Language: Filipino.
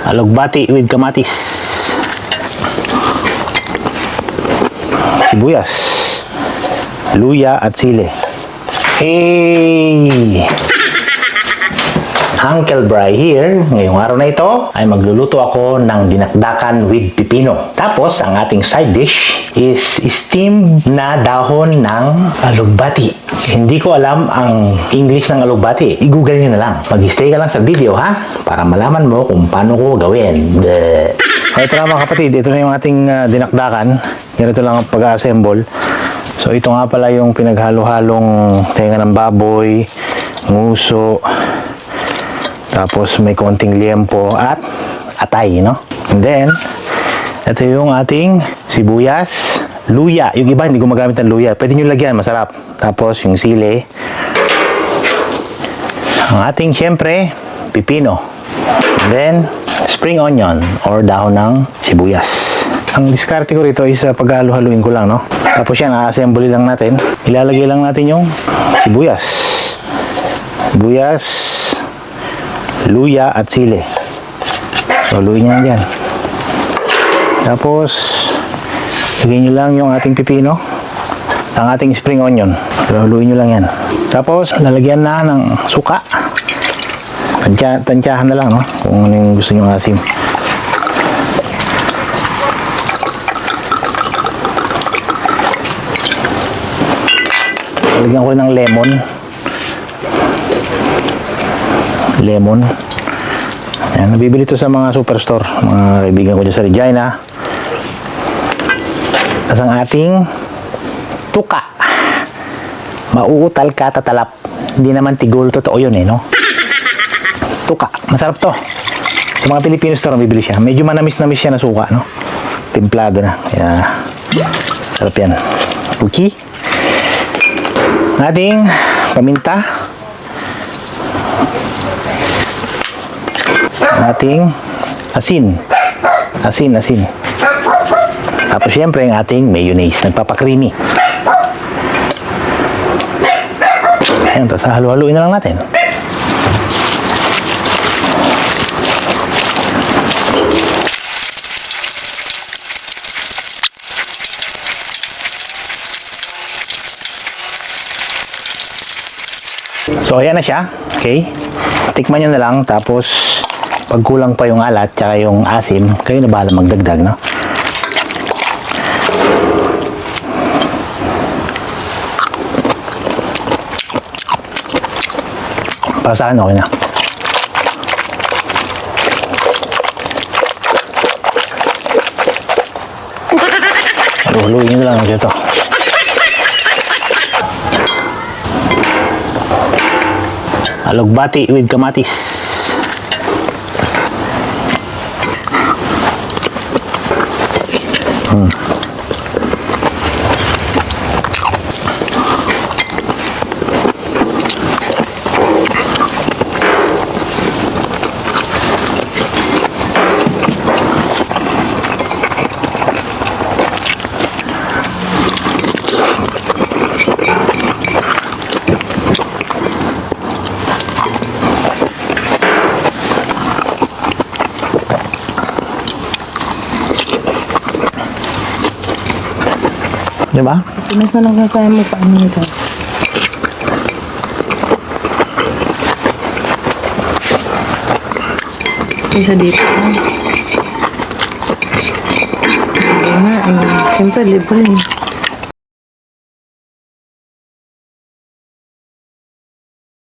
Alugbati with kamatis, sibuyas, luya at sili. Hey! Uncle Bry here. Ngayong araw na ito ay magluluto ako ng dinakdakan with pipino. Tapos, ang ating side dish is steamed na dahon ng alugbati. Hindi ko alam ang English ng alugbati. I-google nyo na lang. Mag-stay ka lang sa video, ha? Para malaman mo kung paano ko gawin. Ito na mga kapatid. Ito na yung ating dinakdakan. Ganito lang ang pag-assemble. So, ito nga pala yung pinaghalo-halong tenga ng baboy, nguso, tapos may konting liempo at atay, no? And then, ito yung ating sibuyas, luya. Yung iba hindi gumagamit ng luya. Pwede nyo lagyan, masarap. Tapos yung sili. Ang ating, syempre, pipino. And then, spring onion or dahon ng sibuyas. Ang diskarte ko rito is paghalo-haluin ko lang, no? Tapos yan, a-assemble lang natin. Ilalagay lang natin yung sibuyas. Sibuyas, luya at sili. So, luya nyo dyan. Tapos, lagyan nyo lang yung ating pipino, ang ating spring onion. So, luya nyo lang yan. Tapos, lalagyan na ng suka. Tansyahan na lang, no? Kung ano yung gusto nyo asim. Lalagyan ko ng lemon. Ayan, nabibili ito sa mga superstore, mga kaibigan ko dyan sa Regina. Tapos ang ating tuka, mauutal ka tatalap. Hindi naman tigol, totoo yun no? Tuka, masarap to. Sa mga Filipino store nabibili siya. Medyo manamis-namis siya na suka, no? Timplado na. Kaya sarap yan. Okay, ating paminta, ating asin. Tapos syempre ang ating mayonnaise, nagpapakreamy. Ayan, tapos halu-haluin na lang natin. So ayan na siya. Okay, tikman nyo na lang. Tapos pag kulang pa yung alat tsaka yung asim, kayo na bahala magdagdag, no? Para sa akin, okay na. Huluin nyo na lang dito. Alugbati with kamatis. Diba? Pinas na lang kaya mo paano nito. Isa dito. Siyempre, libre.